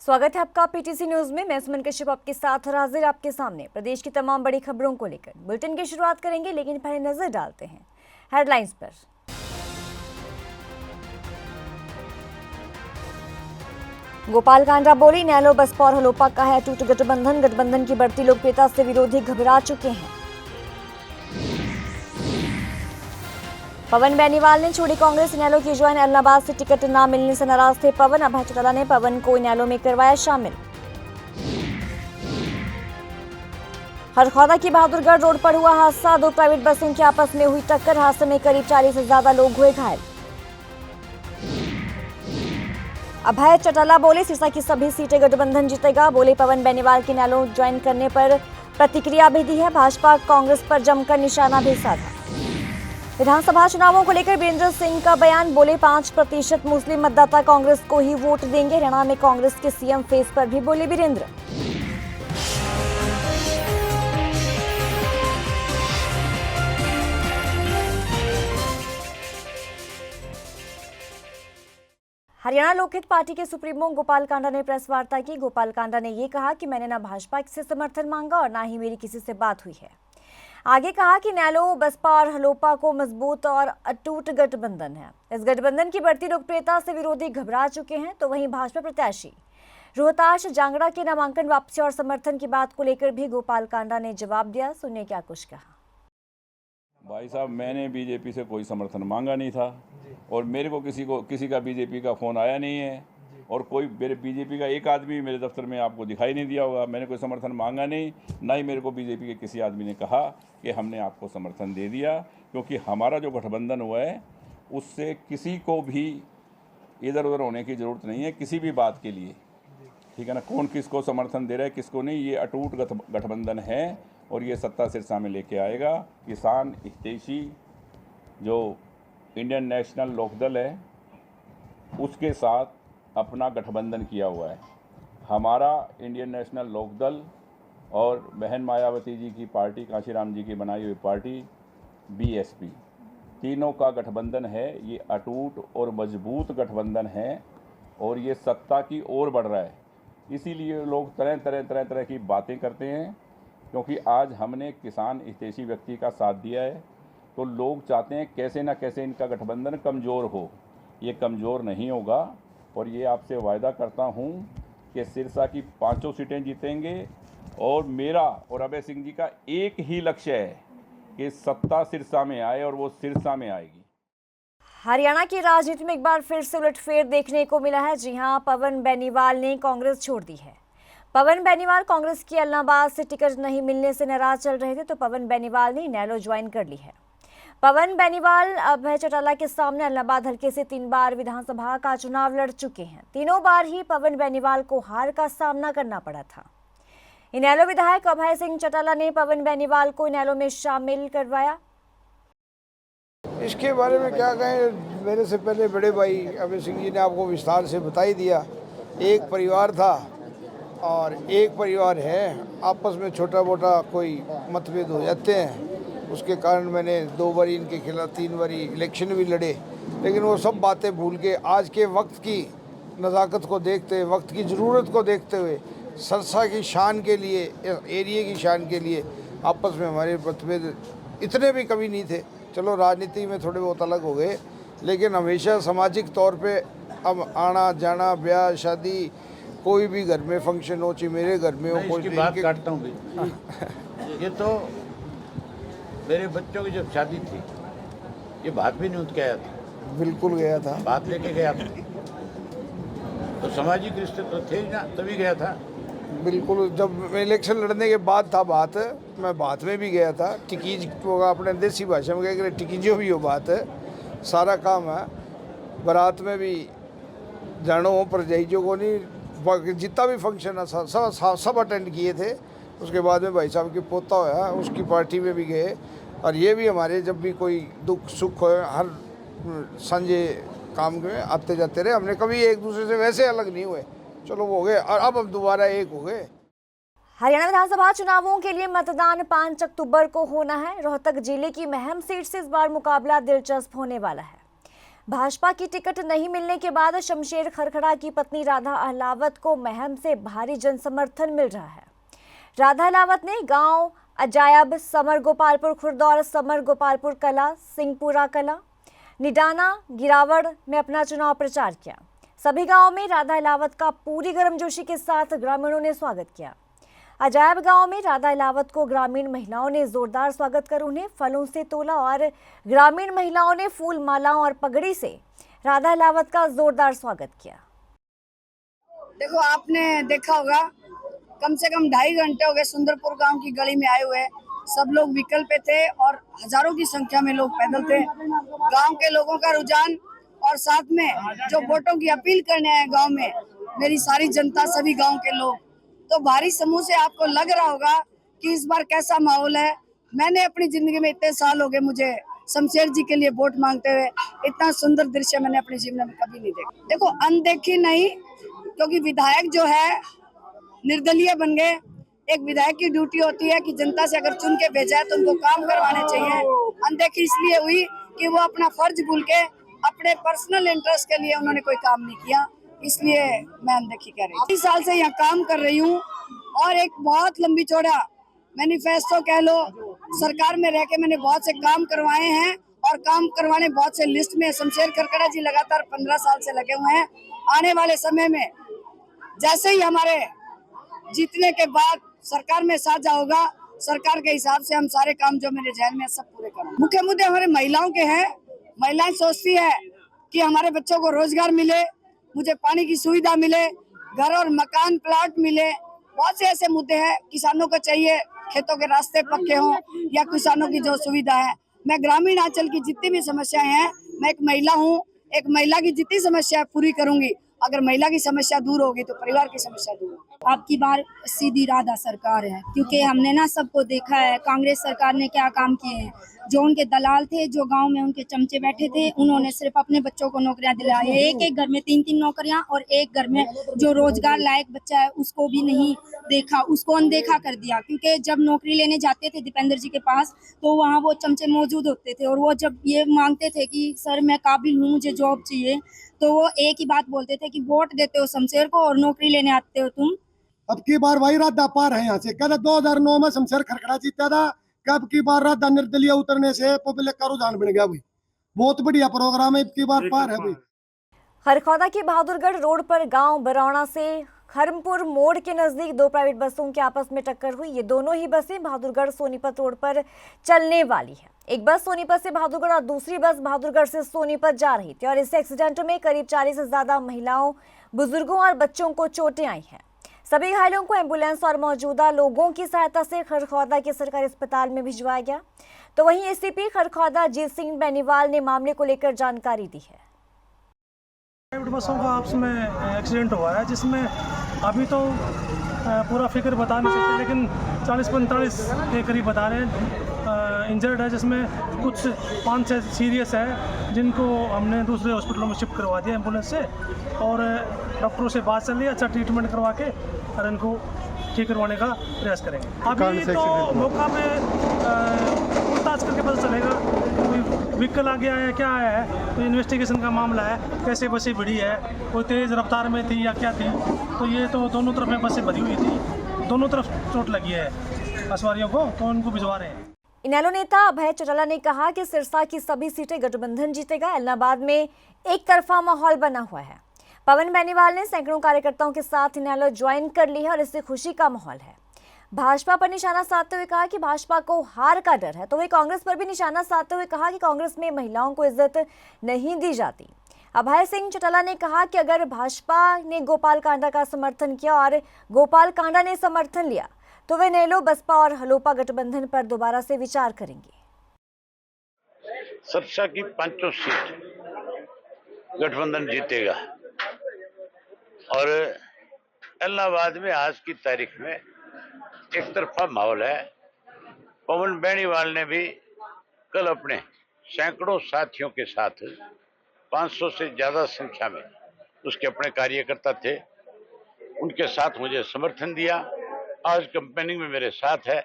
स्वागत है आपका पीटीसी न्यूज में। मैं सुमन कश्यप आपके साथ और हाजिर आपके सामने प्रदेश की तमाम बड़ी खबरों को लेकर बुलेटिन की शुरुआत करेंगे, लेकिन पहले नजर डालते हैं हेडलाइंस पर। गोपाल कांडा बोली, नैलो बसपा और हलोपा का है टूट गठबंधन। गठबंधन की बढ़ती लोकप्रियता से विरोधी घबरा चुके हैं। पवन बेनीवाल ने छोड़ी कांग्रेस, इनेलो की ज्वाइन। इलाहाबाद से टिकट न मिलने से नाराज थे पवन। अभय चौटाला ने पवन को इनेलो में करवाया शामिल। हरखौदा की बहादुरगढ़ रोड पर हुआ हादसा, दो प्राइवेट बसों की आपस में हुई टक्कर। हादसे में करीब 40 से ज्यादा लोग हुए घायल। अभय चौटाला बोले, सिरसा की सभी सीटें गठबंधन जीतेगा। बोले, पवन बेनीवाल की इनेलो ज्वाइन करने पर प्रतिक्रिया भी दी है। भाजपा कांग्रेस पर जमकर निशाना भी साधा। विधानसभा चुनावों को लेकर वीरेंद्र सिंह का बयान, बोले 5% मुस्लिम मतदाता कांग्रेस को ही वोट देंगे। हरियाणा में कांग्रेस के सीएम फेस पर भी बोले वीरेंद्र। हरियाणा लोकहित पार्टी के सुप्रीमो गोपाल कांडा ने प्रेस वार्ता की। गोपाल कांडा ने ये कहा कि मैंने न भाजपा से समर्थन मांगा और न ही मेरी किसी से बात हुई है। आगे कहा कि नैलो बसपा और हलोपा को मजबूत और अटूट गठबंधन है। इस गठबंधन की बढ़ती लोकप्रियता से विरोधी घबरा चुके हैं। तो वहीं भाजपा प्रत्याशी रोहताश जांगड़ा के नामांकन वापसी और समर्थन की बात को लेकर भी गोपाल कांडा ने जवाब दिया। सुनिए क्या कुछ कहा। भाई साहब, मैंने बीजेपी से कोई समर्थन मांगा नहीं था और मेरे को किसी का बीजेपी का फ़ोन आया नहीं है और कोई मेरे बीजेपी का एक आदमी मेरे दफ्तर में आपको दिखाई नहीं दिया होगा। मैंने कोई समर्थन मांगा नहीं, ना ही मेरे को बीजेपी के किसी आदमी ने कहा कि हमने आपको समर्थन दे दिया, क्योंकि हमारा जो गठबंधन हुआ है उससे किसी को भी इधर उधर होने की ज़रूरत नहीं है किसी भी बात के लिए, ठीक है ना। कौन किसको समर्थन दे रहा है किसको नहीं, ये अटूट गठबंधन है और ये सत्ता सिरसा में लेके आएगा। किसान हितैषी जो इंडियन नेशनल लोकदल है उसके साथ अपना गठबंधन किया हुआ है। हमारा इंडियन नेशनल लोकदल और बहन मायावती जी की पार्टी, कांशीराम जी की बनाई हुई पार्टी बीएसपी, तीनों का गठबंधन है। ये अटूट और मजबूत गठबंधन है और ये सत्ता की ओर बढ़ रहा है। इसीलिए लोग तरह की बातें करते हैं, क्योंकि आज हमने किसान हितैषी व्यक्ति का साथ दिया है। तो लोग चाहते हैं कैसे ना कैसे इनका गठबंधन कमज़ोर हो। ये कमज़ोर नहीं होगा और ये आपसे वायदा करता हूँ कि सिरसा की 5 सीटें जीतेंगे। और मेरा और अभय सिंह जी का एक ही लक्ष्य है कि सत्ता सिरसा में आए और वो सिरसा में आएगी। हरियाणा की राजनीति में एक बार फिर से उलटफेर देखने को मिला है। जी हां, पवन बेनीवाल ने कांग्रेस छोड़ दी है। पवन बेनीवाल कांग्रेस की इलाहाबाद से टिकट नहीं मिलने से नाराज चल रहे थे, तो पवन बेनीवाल ने इनेलो ज्वाइन कर ली है। पवन बेनीवाल अभय चौटाला के सामने इलाहाबाद हल्के से 3 बार विधानसभा का चुनाव लड़ चुके हैं। तीनों बार ही पवन बेनीवाल को हार का सामना करना पड़ा था। इनेलो विधायक अभय सिंह चौटाला ने पवन बेनीवाल को इनेलो में शामिल करवाया। इसके बारे में क्या कहें, मेरे से पहले बड़े भाई अभय सिंह जी ने आपको विस्तार से बता ही दिया। एक परिवार था और एक परिवार है, आपस में छोटा मोटा कोई मतभेद हो जाते हैं। उसके कारण मैंने 2 बारी इनके खिलाफ 3 बारी इलेक्शन भी लड़े, लेकिन वो सब बातें भूल के आज के वक्त की नज़ाकत को देखते हुए, वक्त की ज़रूरत को देखते हुए, सिरसा की शान के लिए, एरिया की शान के लिए आपस में हमारे मतभेद इतने भी कभी नहीं थे। चलो राजनीति में थोड़े बहुत अलग हो गए, लेकिन हमेशा सामाजिक तौर पे अब आना जाना, ब्याह शादी, कोई भी घर में फंक्शन हो, चाहे मेरे घर में हो, कोई बात काटता हूँ ये तो मेरे बच्चों की जब शादी थी, ये बात भी नहीं उठ के आया था। बिल्कुल गया था, बात लेके गया था, तो सामाजिक रिश्ते तो थे ही ना, तभी गया था। बिल्कुल। जब इलेक्शन लड़ने के बाद था बात, मैं बात में भी गया था। टिकीज को अपने देसी भाषा में कह टिकीजो भी हो बात है, सारा काम है। बारात में भी जानो हो पर जहीजो को नहीं, जितना भी फंक्शन है सब अटेंड किए थे। उसके बाद में भाई साहब की पोता होया, उसकी पार्टी में भी गए। और ये भी हमारे जब भी कोई दुख सुख हो, हर संजय काम में आते जाते रहे। हमने कभी एक दूसरे से वैसे अलग नहीं हुए, चलो वो हो गए और अब हम दोबारा एक हो गए। हरियाणा विधानसभा चुनावों के लिए मतदान 5 अक्टूबर को होना है। रोहतक जिले की महम सीट से इस बार मुकाबला दिलचस्प होने वाला है। भाजपा की टिकट नहीं मिलने के बाद शमशेर खरखड़ा की पत्नी राधा अहलावत को महम से भारी जनसमर्थन मिल रहा है। राधा अहलावत ने गांव अजायब, समर गोपालपुर खुर्द और समर गोपालपुर कला, सिंहपुरा कला, निडाना, गिरावड़ में अपना चुनाव प्रचार किया। सभी गांवों में राधा अहलावत का पूरी गर्मजोशी के साथ ग्रामीणों ने स्वागत किया। अजायब गांव में राधा अहलावत को ग्रामीण महिलाओं ने जोरदार स्वागत कर उन्हें फलों से तोला और ग्रामीण महिलाओं ने फूल मालाओं और पगड़ी से राधा अहलावत का जोरदार स्वागत किया। देखो, आपने देखा होगा, कम से कम 2.5 घंटे हो गए सुंदरपुर गांव की गली में आए हुए। सब लोग व्हीकल पे थे और हजारों की संख्या में लोग पैदल थे। गांव के लोगों का रुझान और साथ में जो वोटों की अपील करने आए गांव में मेरी सारी जनता, सभी गांव के लोग, तो भारी समूह से आपको लग रहा होगा कि इस बार कैसा माहौल है। मैंने अपनी जिंदगी में इतने साल हो गए मुझे शमशेर जी के लिए वोट मांगते हुए, इतना सुंदर दृश्य मैंने अपने जीवन में कभी नहीं देखा। देखो, अनदेखी नहीं, क्योंकि विधायक जो है निर्दलीय बन गए। एक विधायक की ड्यूटी होती है कि जनता से अगर चुन के भेजा है तो उनको काम करवाने चाहिए। अनदेखी इसलिए हुई कि वो अपना फर्ज भूल के अपने पर्सनल इंटरेस्ट के लिए उन्होंने कोई काम नहीं किया, इसलिए मैं अनदेखी कर रही हूँ। 30 साल से यहाँ काम कर रही हूँ और एक बहुत लंबी चौड़ा मैनिफेस्टो कह लो, सरकार में रह के मैंने बहुत से काम करवाए हैं और काम करवाने बहुत से लिस्ट में शमशेर खरखड़ा जी लगातार 15 साल से लगे हुए हैं। आने वाले समय में जैसे ही हमारे जीतने के बाद सरकार में साझा होगा, सरकार के हिसाब से हम सारे काम जो मेरे जहन में सब पूरे करेंगे। मुख्य मुद्दे हमारे महिलाओं के हैं। महिलाएं सोचती है कि हमारे बच्चों को रोजगार मिले, मुझे पानी की सुविधा मिले, घर और मकान प्लाट मिले। बहुत से ऐसे मुद्दे हैं। किसानों को चाहिए खेतों के रास्ते पक्के हों या किसानों की जो सुविधा है। मैं ग्रामीण अंचल की जितनी भी समस्याएं हैं, मैं एक महिला हूँ, एक महिला की जितनी समस्या पूरी करूंगी। अगर महिला की समस्या दूर होगी तो परिवार की समस्या दूर होगी। आपकी बार सीधी राधा सरकार है, क्योंकि हमने ना सबको देखा है कांग्रेस सरकार ने क्या काम किए हैं। जो उनके दलाल थे, जो गांव में उनके चमचे बैठे थे, उन्होंने सिर्फ अपने बच्चों को नौकरियां दिलाई। एक एक घर में 3-3 नौकरियां और एक घर में जो रोजगार लायक बच्चा है उसको भी नहीं देखा, उसको अनदेखा कर दिया। क्योंकि जब नौकरी लेने जाते थे दीपेंद्र जी के पास तो वहाँ वो चमचे मौजूद होते थे और वो जब ये मांगते थे कि सर मैं काबिल हूँ, मुझे जॉब चाहिए, तो वो एक ही बात बोलते थे कि वोट देते हो शमशेर को और नौकरी लेने आते हो तुम। अब की बार वही राधा पार है। यहाँ से कहते 2009 में शमशेर खरखड़ा जीता था, कब की बार राधा निर्दलीय उतरने से पब्लिक का रुझान बन गया भाई। बहुत बढ़िया प्रोग्राम है, की बार पार है भाई। खरखौदा की बहादुरगढ़ रोड पर गांव बरौना से खरमपुर मोड़ के नजदीक दो प्राइवेट बसों के आपस में टक्कर हुई। ये दोनों ही बसें बहादुरगढ़ सोनीपत रोड पर चलने वाली है। एक बस सोनीपत से बहादुरगढ़ और दूसरी बस बहादुरगढ़ से सोनीपत जा रही थी और इस एक्सीडेंट में करीब 40 से ज्यादा महिलाओं, बुजुर्गों और बच्चों को चोटें आई हैं। सभी घायलों को एम्बुलेंस और मौजूदा लोगों की सहायता से खरखौदा के सरकारी अस्पताल में भिजवाया गया। तो वहीं एसीपी खरखौदा जीत सिंह बेनीवाल ने मामले को लेकर जानकारी दी है। प्राइवेट बसों का आपस में एक्सीडेंट हुआ है, जिसमें अभी तो पूरा फिगर बता नहीं सकते, लेकिन 40-45 के करीब बता रहे हैं इंजर्ड है, जिसमें कुछ 5-6 सीरियस है, जिनको हमने दूसरे हॉस्पिटलों में शिफ्ट करवा दिया एम्बुलेंस से और डॉक्टरों से बात चल रही है। अच्छा ट्रीटमेंट करवा के और इनको ठीक करवाने का प्रयास करेंगे। अभी तो मौका पे पूछताछ करके पता चलेगा कोई व्हीकल आ गया है, क्या आया है, तो इन्वेस्टिगेशन का मामला है। कैसे बसें भिड़ी है, कोई तेज़ रफ्तार में थी या क्या थी, तो ये तो दोनों तरफ में बसें भरी हुई थी, दोनों तरफ चोट लगी है सवारियों को, तो उनको भिजवा रहे हैं। इनेलो नेता अभय चौटाला ने कहा कि सिरसा की सभी सीटें गठबंधन जीतेगा। इलाहाबाद में एक तरफा माहौल बना हुआ है। पवन बेनीवाल ने सैकड़ों कार्यकर्ताओं के साथ इनेलो ज्वाइन कर ली है और इससे खुशी का माहौल है। भाजपा पर निशाना साधते हुए कहा कि भाजपा को हार का डर है, तो वही कांग्रेस पर भी निशाना साधते हुए कहा कि कांग्रेस में महिलाओं को इज्जत नहीं दी जाती। अभय सिंह चौटाला ने कहा कि अगर भाजपा ने गोपाल कांडा का समर्थन किया और गोपाल कांडा ने समर्थन लिया तो वे इनेलो, बसपा और हलोपा गठबंधन पर दोबारा से विचार करेंगे। सिरसा की 5 सीट गठबंधन जीतेगा और इलाहाबाद में आज की तारीख में एक तरफा माहौल है। पवन बेनीवाल ने भी कल अपने सैकड़ों साथियों के साथ 500 से ज्यादा संख्या में उसके अपने कार्यकर्ता थे, उनके साथ मुझे समर्थन दिया। आज कैंपेनिंग में मेरे साथ है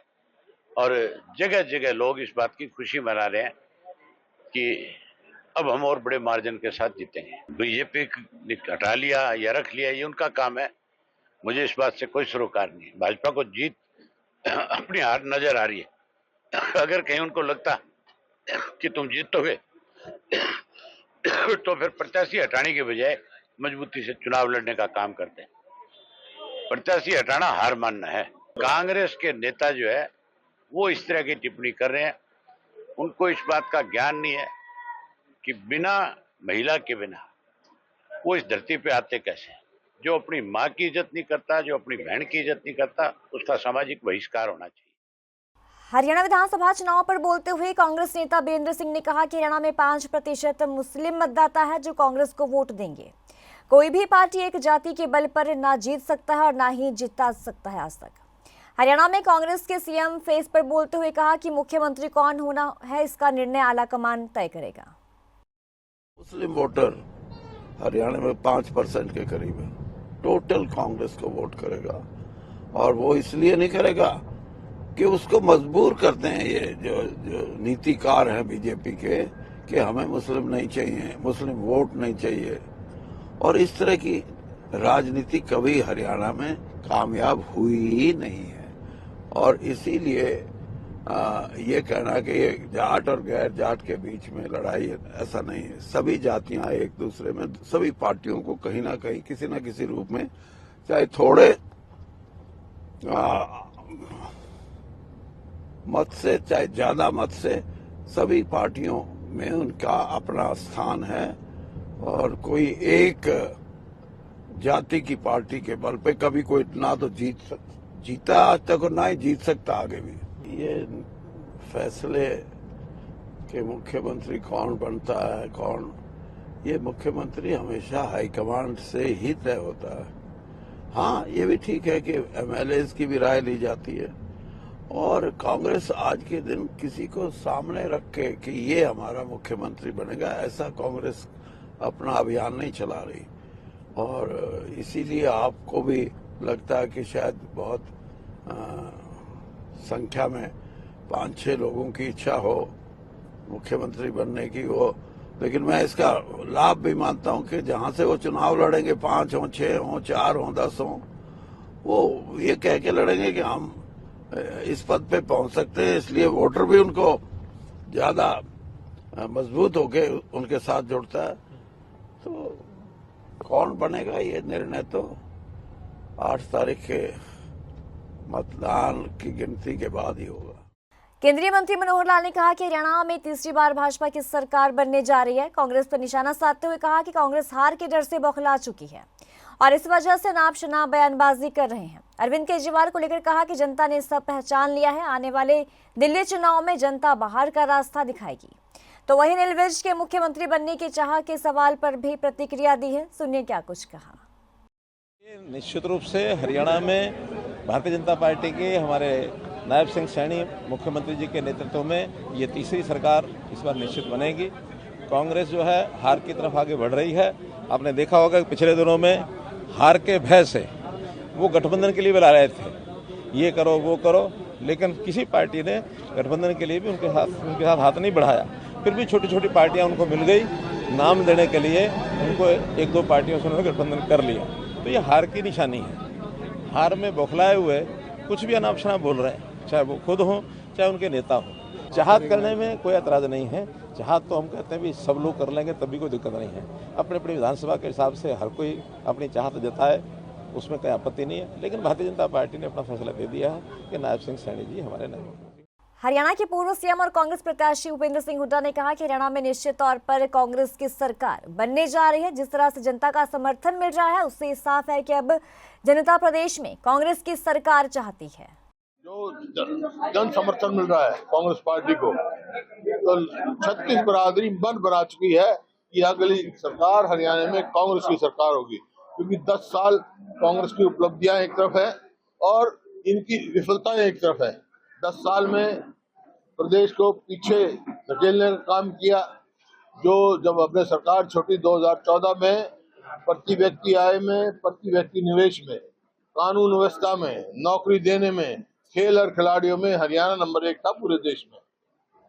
और जगह जगह लोग इस बात की खुशी मना रहे हैं कि अब हम और बड़े मार्जिन के साथ जीतेंगे। बीजेपी ने हटा लिया या रख लिया, ये उनका काम है, मुझे इस बात से कोई सरोकार नहीं है। भाजपा को जीत अपनी हार नजर आ रही है। अगर कहीं उनको लगता कि तुम जीतोगे तो फिर प्रत्याशी हटाने के बजाय मजबूती से चुनाव लड़ने का काम करते हैं। प्रत्याशी हटाना हार मानना है। कांग्रेस के नेता जो है वो इस तरह की टिप्पणी कर रहे हैं, उनको इस बात का ज्ञान नहीं है कि बिना महिला के बिना वो इस धरती पे आते कैसे। जो अपनी माँ की इज्जत नहीं करता, जो अपनी बहन की इज्जत नहीं करता, उसका सामाजिक बहिष्कार होना चाहिए। हरियाणा विधानसभा चुनाव पर बोलते हुए कांग्रेस नेता बीरेंद्र सिंह ने कहा कि हरियाणा में 5% मुस्लिम मतदाता है जो कांग्रेस को वोट देंगे। कोई भी पार्टी एक जाति के बल पर ना जीत सकता है और ना ही जिता सकता है आज तक। हरियाणा में कांग्रेस के सीएम फेस पर बोलते हुए कहा कि मुख्यमंत्री कौन होना है इसका निर्णय आलाकमान तय करेगा। मुस्लिम वोटर हरियाणा में 5% के करीब है, टोटल कांग्रेस को वोट करेगा। और वो इसलिए नहीं करेगा कि उसको मजबूर करते हैं ये जो नीतिकार हैं बीजेपी के कि हमें मुस्लिम नहीं चाहिए, मुस्लिम वोट नहीं चाहिए। और इस तरह की राजनीति कभी हरियाणा में कामयाब हुई ही नहीं है। और इसीलिए ये कहना कि ये जाट और गैर जाट के बीच में लड़ाई है, ऐसा नहीं है। सभी जातियां एक दूसरे में, सभी पार्टियों को कहीं ना कहीं किसी न किसी रूप में, चाहे थोड़े मत से चाहे ज्यादा मत से, सभी पार्टियों में उनका अपना स्थान है। और कोई एक जाति की पार्टी के बल पे कभी कोई ना तो जीता आज तक और ना ही जीत सकता आगे भी। ये फैसले कि मुख्यमंत्री कौन बनता है कौन, ये मुख्यमंत्री हमेशा हाईकमांड से ही तय होता है। हाँ, ये भी ठीक है कि एमएलएज की भी राय ली जाती है। और कांग्रेस आज के दिन किसी को सामने रख के कि ये हमारा मुख्यमंत्री बनेगा, ऐसा कांग्रेस अपना अभियान नहीं चला रही। और इसीलिए आपको भी लगता है कि शायद बहुत संख्या में 5-6 लोगों की इच्छा हो मुख्यमंत्री बनने की हो, लेकिन मैं इसका लाभ भी मानता हूं कि जहां से वो चुनाव लड़ेंगे, 5 हो, 6 हो, 4 हो, 10 हो, वो ये कह के लड़ेंगे कि हम इस पद पे पहुंच सकते हैं, इसलिए वोटर भी उनको ज्यादा मजबूत होके उनके साथ जुड़ता है। तो कौन बनेगा ये निर्णय तो 8 तारीख के मतदान की गिनती के बाद ही होगा। केंद्रीय मंत्री मनोहर लाल ने कहा कि हरियाणा में तीसरी बार भाजपा की सरकार बनने जा रही है। कांग्रेस पर निशाना साधते हुए कहा कि कांग्रेस हार के डर से बौखला चुकी है और इस वजह से नाप शनाप बयानबाजी कर रहे हैं। अरविंद केजरीवाल को लेकर कहा कि जनता ने सब पहचान लिया है, आने वाले दिल्ली चुनाव में जनता बाहर का रास्ता दिखाएगी। तो वहीं अनिल विज के मुख्यमंत्री बनने की चाह के सवाल पर भी प्रतिक्रिया दी है, सुनिए क्या कुछ कहा। निश्चित रूप से हरियाणा में भारतीय जनता पार्टी के हमारे नायब सिंह सैनी मुख्यमंत्री जी के नेतृत्व में ये तीसरी सरकार इस बार निश्चित बनेगी। कांग्रेस जो है हार की तरफ आगे बढ़ रही है। आपने देखा होगा कि पिछले दिनों में हार के भय से वो गठबंधन के लिए बुला रहे थे, ये करो वो करो, लेकिन किसी पार्टी ने गठबंधन के लिए भी उनके साथ हाथ नहीं बढ़ाया। फिर भी छोटी छोटी पार्टियां उनको मिल गई, नाम देने के लिए उनको 1-2 पार्टियों से उन्होंने गठबंधन कर लिया। तो ये हार की निशानी है। हार में बौखलाए हुए कुछ भी अनाप शनाप बोल रहे हैं, चाहे वो खुद हों चाहे उनके नेता हों। चाहत करने में कोई एतराज़ नहीं है, चाहत तो हम कहते हैं भी सब लोग कर लेंगे, तभी कोई दिक्कत नहीं है। अपने अपनी विधानसभा के हिसाब से हर कोई अपनी चाहत जताए, उसमें कोई आपत्ति नहीं है। लेकिन भारतीय जनता पार्टी ने अपना फैसला दे दिया है कि नायब सिंह सैनी जी हमारे नायब। हरियाणा के पूर्व सीएम और कांग्रेस प्रत्याशी भूपेंद्र सिंह हुड्डा ने कहा कि हरियाणा में निश्चित तौर पर कांग्रेस की सरकार बनने जा रही है। जिस तरह से जनता का समर्थन मिल रहा है उससे साफ है कि अब जनता प्रदेश में कांग्रेस की सरकार चाहती है। जो जन समर्थन मिल रहा है कांग्रेस पार्टी को, तो 36 बरादरी मन बना चुकी है कि अगली सरकार हरियाणा में कांग्रेस की सरकार होगी। क्योंकि 10 साल कांग्रेस की उपलब्धियां एक तरफ है और इनकी विफलताएं एक तरफ है। 10 साल में प्रदेश को पीछे धकेलने का काम किया। जो जब अपने सरकार छोड़ी 2014 में, प्रति व्यक्ति आय में, प्रति व्यक्ति निवेश में, कानून व्यवस्था में, नौकरी देने में, खेल और खिलाड़ियों में हरियाणा नंबर 1 था पूरे देश में।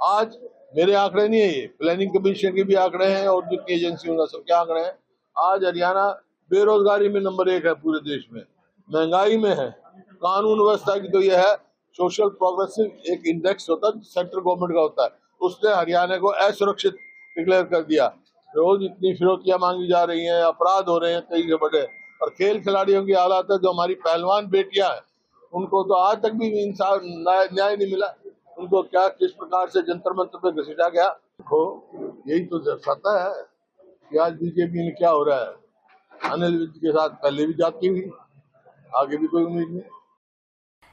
आज मेरे आंकड़े नहीं है, ये प्लानिंग कमीशन के भी आंकड़े हैं और जितनी एजेंसी होगा सबके आंकड़े हैं। आज हरियाणा बेरोजगारी में नंबर 1 है पूरे देश में, महंगाई में है, कानून व्यवस्था की तो यह है सोशल प्रोग्रेसिव एक इंडेक्स होता है सेंट्रल गवर्नमेंट का होता है, उसने हरियाणा को असुरक्षित डिक्लेयर कर दिया। रोज इतनी फिरौतियां मांगी जा रही हैं, अपराध हो रहे हैं कई के बड़े, और खेल खिलाड़ियों की हालत है जो हमारी पहलवान बेटियां हैं उनको तो आज तक भी इंसाफ न्याय नहीं मिला। उनको क्या किस प्रकार से जंतर मंतर पे घसीटा गया, देखो यही तो दर्शाता है कि आज बीजेपी में क्या हो रहा है। अनिल विज के साथ पहले भी जाती हुई, आगे भी कोई उम्मीद नहीं।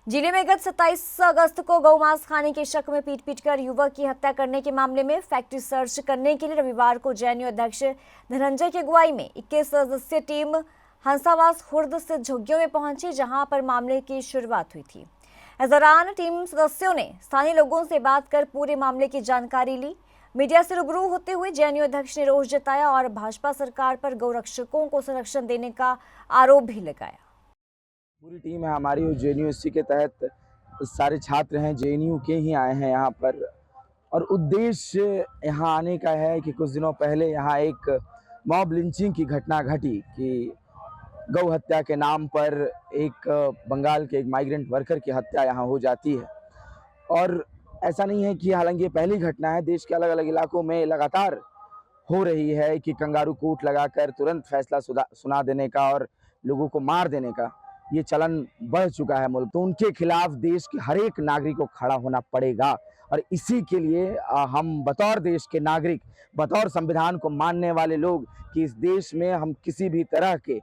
जिले में गत 27 अगस्त को गौमांस खाने के शक में पीट-पीटकर युवक की हत्या करने के मामले में फैक्ट सर्च करने के लिए रविवार को जेएनयू अध्यक्ष धनंजय की अगुवाई में 21 सदस्यीय टीम हंसावास खुर्द से झुग्गियों में पहुंची, जहां पर मामले की शुरुआत हुई थी। इस दौरान टीम सदस्यों ने स्थानीय लोगों से बात कर पूरे मामले की जानकारी ली। मीडिया से रूबरू होते हुए जेएनयू अध्यक्ष ने रोष जताया और भाजपा सरकार पर गौरक्षकों को संरक्षण देने का आरोप भी लगाया। पूरी टीम है हमारी जेएनयू के तहत, सारे छात्र हैं जेएनयू के ही आए हैं यहाँ पर, और उद्देश्य यहाँ आने का है कि कुछ दिनों पहले यहाँ एक मॉब लिंचिंग की घटना घटी कि गौ हत्या के नाम पर एक बंगाल के एक माइग्रेंट वर्कर की हत्या यहाँ हो जाती है। और ऐसा नहीं है कि हालांकि ये पहली घटना है, देश के अलग अलग इलाकों में लगातार हो रही है कि कंगारू कोर्ट लगाकर तुरंत फैसला सुना देने का और लोगों को मार देने का ये चलन बढ़ चुका है मुल्क। तो उनके खिलाफ देश के हर एक नागरिक को खड़ा होना पड़ेगा, और इसी के लिए हम बतौर देश के नागरिक, बतौर संविधान को मानने वाले लोग, कि इस देश में हम किसी भी तरह के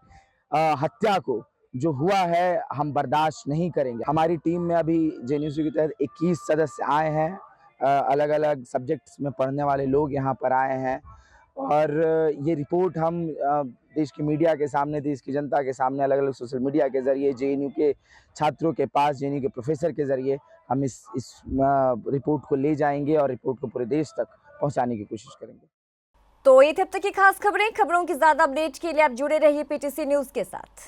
हत्या को जो हुआ है हम बर्दाश्त नहीं करेंगे। हमारी टीम में अभी जेएनयू के तहत 21 सदस्य आए हैं, अलग अलग सब्जेक्ट्स में पढ़ने वाले लोग यहाँ पर आए हैं, और ये रिपोर्ट हम देश की मीडिया के सामने, देश की जनता के सामने, अलग अलग सोशल मीडिया के जरिए, जेएनयू के छात्रों के पास, जेएनयू के प्रोफेसर के जरिए हम इस रिपोर्ट को ले जाएंगे और रिपोर्ट को पूरे देश तक पहुंचाने की कोशिश करेंगे। तो ये थे अब तक की खास खबरों की ज्यादा अपडेट के लिए आप जुड़े रहिए पीटीसी न्यूज के साथ।